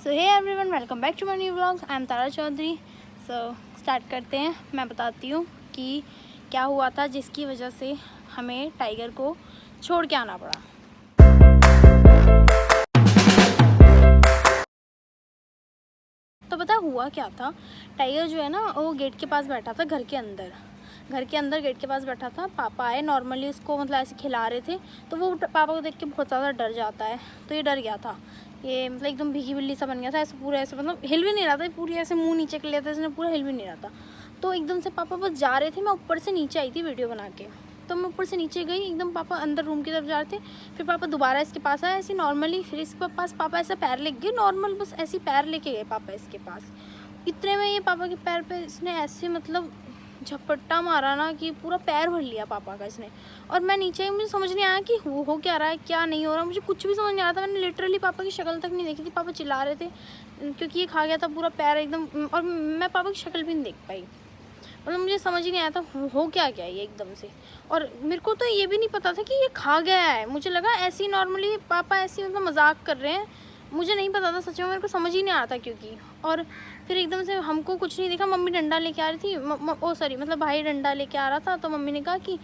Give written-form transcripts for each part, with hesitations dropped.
So hey everyone, welcome back to my new vlog. I am Tara Chaudhary. So start करते हैं। मैं बताती हूँ कि क्या हुआ था जिसकी वजह से हमें टाइगर को छोड़ के आना पड़ा। तो पता हुआ क्या था, टाइगर जो है ना वो गेट के पास बैठा था, घर के अंदर गेट के पास बैठा था। पापा आए, नॉर्मली उसको मतलब ऐसे खिला रहे थे, तो वो पापा को देख के बहुत ज़्यादा डर जाता है। तो ये डर गया था, ये मतलब एकदम भीगी बिल्ली सा बन गया था, ऐसे पूरा ऐसे मतलब हिल भी नहीं रहा था, पूरी ऐसे मुंह नीचे कर लिया था इसने, पूरा हिल भी नहीं रहा था। तो एकदम से पापा बस जा रहे थे, मैं ऊपर से नीचे आई थी वीडियो बना के, तो मैं ऊपर से नीचे गई, एकदम पापा अंदर रूम की तरफ जा रहे थे। फिर पापा दोबारा इसके पास आए ऐसे नॉर्मली, फिर इसके पास पापा ऐसा पैर लेके गए नॉर्मल, बस ऐसे पैर लेके गए पापा इसके पास। इतने में ये पापा के पैर पे इसने ऐसे मतलब झपट्टा मारा ना कि पूरा पैर भर लिया पापा का इसने। और मैं नीचे, मुझे समझ नहीं आया कि हो क्या रहा है, क्या नहीं हो रहा, मुझे कुछ भी समझ नहीं आ रहा था। मैंने लिटरली पापा की शक्ल तक नहीं देखी थी, पापा चिल्ला रहे थे क्योंकि ये खा गया था पूरा पैर एकदम, और मैं पापा की शक्ल भी नहीं देख पाई। मतलब मुझे समझ ही नहीं आया था हो क्या गया ये एकदम से। और मेरे को तो ये भी नहीं पता था कि ये खा गया है, मुझे लगा ऐसे ही नॉर्मली पापा ऐसे मतलब मजाक कर रहे हैं, मुझे नहीं पता था सच में, मेरे को समझ ही नहीं आ रहा था क्योंकि। और फिर एकदम से हमको कुछ नहीं दिखा, मम्मी डंडा लेके आ रही थी, मतलब भाई डंडा लेके आ रहा था, तो मम्मी ने कहा कि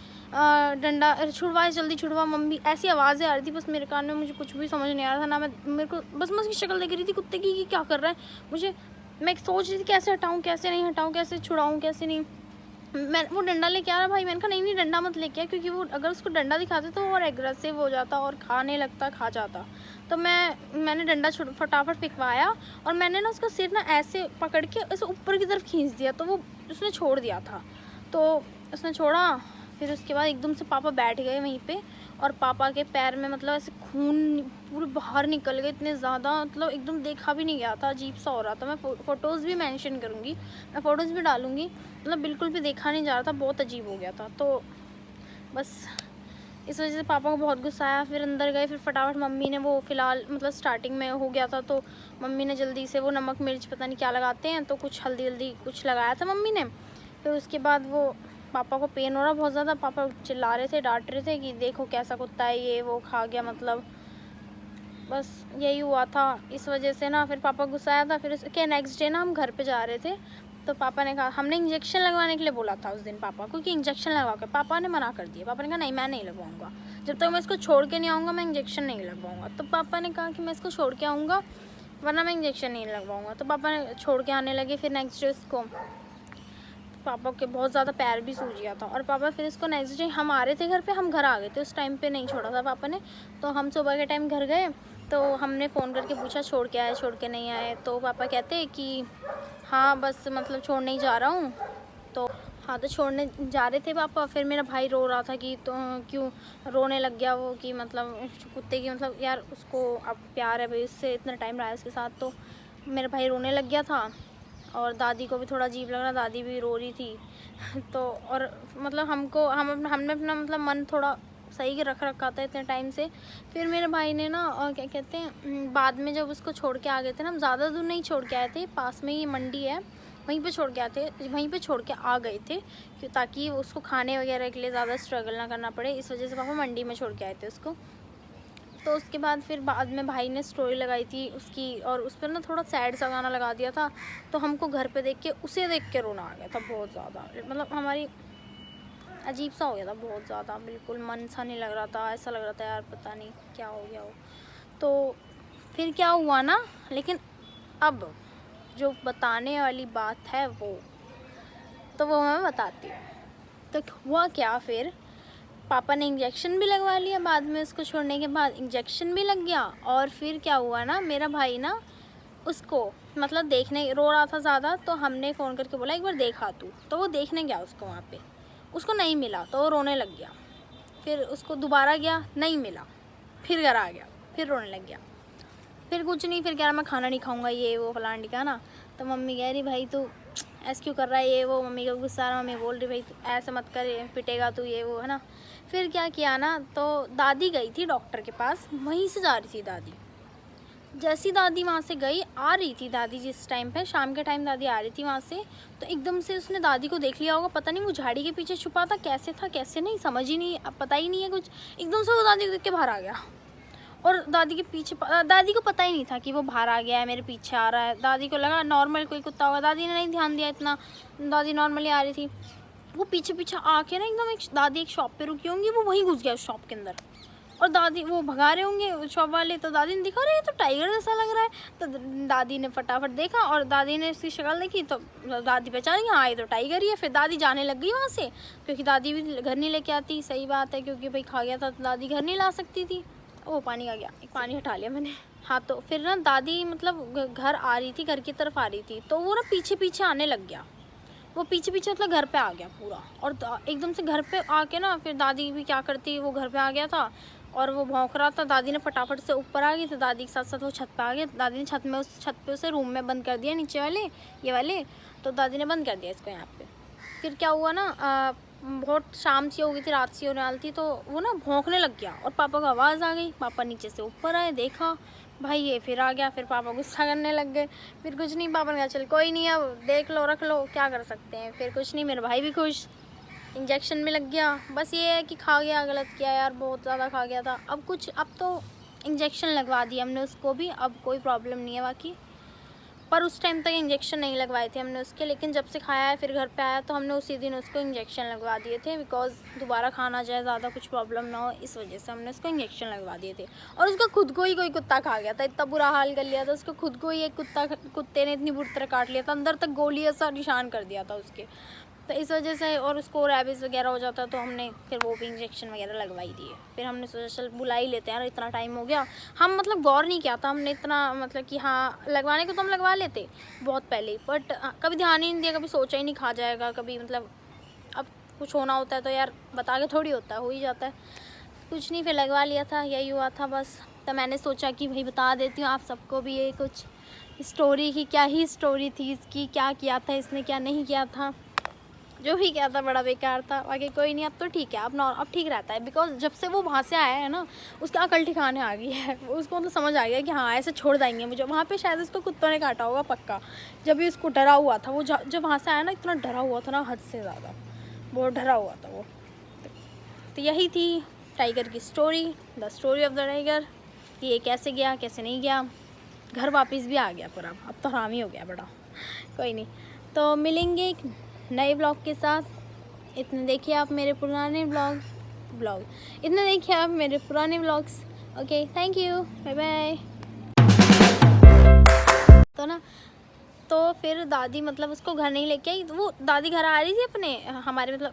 डंडा छुड़वा, जल्दी छुड़वा मम्मी, ऐसी आवाज़ें आ रही थी बस मेरे कान में, मुझे कुछ भी समझ नहीं आ रहा था ना। मेरे को बस मैं उसकी शक्ल देख रही थी कुत्ते की कि क्या कर रहा है। मैं सोच रही थी कैसे हटाऊँ, कैसे नहीं हटाऊँ, कैसे छुड़ाऊँ, कैसे नहीं। मैं वो डंडा लेके आ रहा भाई, मैंने कहा नहीं डंडा मत लेके आ, क्योंकि वो अगर उसको डंडा दिखाते तो वो और एग्रेसिव हो जाता और खाने लगता, खा जाता। तो मैंने डंडा फटाफट फेंकवाया, और मैंने ना उसका सिर ना ऐसे पकड़ के ऐसे ऊपर की तरफ खींच दिया, तो वो उसने छोड़ दिया था। तो उसने छोड़ा, फिर उसके बाद एकदम से पापा बैठ गए वहीं पे, और पापा के पैर में मतलब ऐसे खून पूरे बाहर निकल गए इतने ज़्यादा, मतलब एकदम देखा भी नहीं गया था, अजीब सा हो रहा था। मैं फ़ोटोज़ भी मेंशन करूँगी, मैं फ़ोटोज़ भी डालूँगी, मतलब बिल्कुल भी देखा नहीं जा रहा था, बहुत अजीब हो गया था। तो बस इस वजह से पापा को बहुत गुस्सा आया। फिर अंदर गए, फिर फटाफट मम्मी ने वो फ़िलहाल मतलब स्टार्टिंग में हो गया था, तो मम्मी ने जल्दी से वो नमक मिर्च पता नहीं क्या लगाते हैं, तो कुछ हल्दी कुछ लगाया था मम्मी ने। फिर उसके बाद वो पापा को पेन हो रहा बहुत ज़्यादा, पापा चिल्ला रहे थे, डांट रहे थे कि देखो कैसा कुत्ता है ये, वो खा गया, मतलब बस यही हुआ था। इस वजह से ना फिर पापा गुस्सा आया था। फिर उसके नेक्स्ट डे ना हम घर पे जा रहे थे, तो पापा ने कहा, हमने इंजेक्शन लगवाने के लिए बोला था उस दिन पापा को कि इंजेक्शन लगवा के, पापा ने मना कर दिया। पापा ने कहा नहीं मैं नहीं लगवाऊंगा, जब तक मैं इसको छोड़ के नहीं आऊँगा मैं इंजेक्शन नहीं लगवाऊंगा। तो पापा ने कहा कि मैं इसको छोड़ के आऊँगा वरना मैं इंजेक्शन नहीं लगवाऊंगा। तो पापा ने छोड़ के आने लगे। फिर नेक्स्ट डे उसको, पापा के बहुत ज़्यादा पैर भी सूज गया था, और पापा फिर इसको नेक्स्ट डे, हम आ रहे थे घर पे, हम घर आ गए थे, उस टाइम पे नहीं छोड़ा था पापा ने। तो हम सुबह के टाइम घर गए, तो हमने फ़ोन करके पूछा छोड़ के आए, छोड़ के नहीं आए। तो पापा कहते कि हाँ बस मतलब छोड़ने ही जा रहा हूँ। तो हाँ, तो छोड़ने जा रहे थे पापा। फिर मेरा भाई रो रहा था कि तो क्यों रोने लग गया वो, कि मतलब कुत्ते की मतलब यार उसको अब प्यार है भाई, उससे इतना टाइम रहा है उसके साथ। तो मेरा भाई रोने लग गया था, और दादी को भी थोड़ा अजीब लग रहा, दादी भी रो रही थी। तो और मतलब हमने अपना मतलब मन थोड़ा सही रख रखा था इतने टाइम से। फिर मेरे भाई ने ना क्या कहते हैं, बाद में जब उसको छोड़ के आ गए थे ना, हम ज़्यादा दूर नहीं छोड़ के आए थे, पास में ही मंडी है, वहीं पे छोड़ के आए थे, वहीं पे छोड़ के आ गए थे, ताकि उसको खाने वगैरह के लिए ज़्यादा स्ट्रगल ना करना पड़े, इस वजह से पापा मंडी में छोड़ के आए थे उसको। तो उसके बाद फिर बाद में भाई ने स्टोरी लगाई थी उसकी, और उस पर ना थोड़ा सैड सा गाना लगा दिया था। तो हमको घर पे देख के, उसे देख के रोना आ गया था बहुत ज़्यादा, मतलब हमारी अजीब सा हो गया था बहुत ज़्यादा, बिल्कुल मन सा नहीं लग रहा था, ऐसा लग रहा था यार पता नहीं क्या हो गया हो। तो फिर क्या हुआ ना, लेकिन अब जो बताने वाली बात है तो वो मैं बताती हूँ। तो हुआ क्या, फिर पापा ने इंजेक्शन भी लगवा लिया, बाद में उसको छोड़ने के बाद इंजेक्शन भी लग गया। और फिर क्या हुआ ना, मेरा भाई ना उसको मतलब देखने रो रहा था ज़्यादा, तो हमने फ़ोन करके बोला एक बार देखा तू, तो वो देखने गया उसको, वहाँ पे उसको नहीं मिला, तो वो रोने लग गया। फिर उसको दोबारा गया, नहीं मिला, फिर घर आ गया, फिर रोने लग गया। फिर कुछ नहीं, फिर कह रहा मैं खाना नहीं खाऊंगा, ये वो फलान टिका ना। तो मम्मी कह रही भाई तू ऐसे क्यों कर रहा है, ये वो, मम्मी का गुस्सा आ रहा, मम्मी बोल रही भाई तू ऐसे मत कर, पिटेगा तू, ये वो है ना। फिर क्या किया ना, तो दादी गई थी डॉक्टर के पास, वहीं से जा रही थी दादी। जैसी दादी वहाँ से गई, आ रही थी दादी जिस टाइम पे, शाम के टाइम दादी आ रही थी वहाँ से, तो एकदम से उसने दादी को देख लिया होगा, पता नहीं वो झाड़ी के पीछे छुपा था, कैसे था कैसे नहीं, समझ ही नहीं, अब पता ही नहीं है कुछ, एकदम से वो दादी को देख के बाहर आ गया। और दादी के पीछे, दादी को पता ही नहीं था कि वो बाहर आ गया है, मेरे पीछे आ रहा है। दादी को लगा नॉर्मल कोई कुत्ता होगा, दादी ने नहीं ध्यान दिया इतना, दादी नॉर्मली आ रही थी। वो पीछे पीछे आके ना एकदम दादी एक शॉप पे रुकी होंगी, वो वहीं घुस गया उस शॉप के अंदर, और दादी वो भगा रहे होंगे शॉप वाले, तो दादी ने देखा, अरे ये तो टाइगर जैसा लग रहा है। तो दादी ने फटाफट देखा और दादी ने उसकी शक्ल देखी, तो दादी पहचान गई, हाँ ये तो टाइगर ही है। फिर दादी जाने लग गई वहाँ से, क्योंकि दादी भी घर नहीं लेके आती। सही बात है, क्योंकि भाई खा गया था तो दादी घर नहीं ला सकती थी। वो पानी आ गया, एक पानी हटा लिया मैंने। हाँ, तो फिर ना दादी मतलब घर आ रही थी, घर की तरफ आ रही थी, तो वो ना पीछे पीछे आने लग गया। वो पीछे पीछे मतलब घर पे आ गया पूरा, और एकदम से घर पे आके ना फिर दादी भी क्या करती, वो घर पे आ गया था और वो भौंक रहा था। दादी ने फटाफट से ऊपर आ गई, तो दादी के साथ साथ वो छत पे आ गया। दादी ने छत पे उसे रूम में बंद कर दिया, नीचे वाले ये वाले, तो दादी ने बंद कर दिया इसको यहाँ पे। फिर क्या हुआ ना, बहुत शाम सी हो गई थी, रात सी होने वाली थी, तो वो ना भौंकने लग गया और पापा को आवाज़ आ गई। पापा नीचे से ऊपर आए, देखा भाई ये फिर आ गया। फिर पापा गुस्सा करने लग गए। फिर कुछ नहीं, पापा ने कहा चल कोई नहीं, अब देख लो रख लो, क्या कर सकते हैं। फिर कुछ नहीं, मेरा भाई भी खुश, इंजेक्शन में लग गया। बस ये है कि खा गया, गलत किया यार, बहुत ज़्यादा खा गया था। अब तो इंजेक्शन लगवा दिया हमने उसको भी, अब कोई प्रॉब्लम नहीं है बाकी। पर उस टाइम तक इंजेक्शन नहीं लगवाए थे हमने उसके, लेकिन जब से खाया है फिर घर पे आया तो हमने उसी दिन उसको इंजेक्शन लगवा दिए थे, बिकॉज दोबारा खाना जाए, ज़्यादा कुछ प्रॉब्लम ना हो, इस वजह से हमने उसको इंजेक्शन लगवा दिए थे। और उसका खुद को ही कोई कुत्ता खा गया था, इतना बुरा हाल कर लिया था उसको खुद को ही। एक कुत्ते ने इतनी बुरी तरह काट लिया था, अंदर तक गोली ऐसा निशान कर दिया था उसके, तो इस वजह से। और उसको रैबिस वगैरह हो जाता, तो हमने फिर वो भी इंजेक्शन वगैरह लगवाई दिए। फिर हमने सोचा चल बुला ही लेते हैं यार, इतना टाइम हो गया। हम मतलब गौर नहीं किया था हमने इतना, मतलब कि हाँ लगवाने को तो हम लगवा लेते बहुत पहले ही, बट कभी ध्यान ही नहीं दिया, कभी सोचा ही नहीं खा जाएगा कभी, मतलब अब कुछ होना होता है तो यार बता के थोड़ी होता है, हो ही जाता है। कुछ नहीं, फिर लगवा लिया था, यही हुआ था बस। तो मैंने सोचा कि भाई बता देती हूँ आप सबको भी ये कुछ स्टोरी की, क्या ही स्टोरी थी इसकी, क्या किया था इसने, क्या नहीं किया था। जो भी किया था बड़ा बेकार था, बाकी कोई नहीं, अब तो ठीक है, अब ठीक रहता है। बिकॉज जब से वो वहाँ से आया है ना, उसका अकल ठिकाने आ गई है। उसको मतलब समझ आ गया कि हाँ ऐसे छोड़ देंगे मुझे। वहाँ पे शायद उसको कुत्तों ने काटा होगा पक्का, जब भी उसको डरा हुआ था वो, जब वहाँ से आया ना इतना डरा हुआ था ना, हद से ज़्यादा बहुत डरा हुआ था वो। तो यही थी टाइगर की story, the story of the tiger, कि ये कैसे गया कैसे नहीं गया, घर वापस भी आ गया पूरा, अब तो हरामी हो गया बड़ा। कोई नहीं, तो मिलेंगे एक नए ब्लॉग के साथ। इतने देखिए आप मेरे पुराने इतने देखिए आप मेरे पुराने blogs. Okay, thank you, bye bye. तो फिर दादी मतलब उसको घर नहीं लेके आई, तो वो दादी घर आ रही थी अपने, हमारे मतलब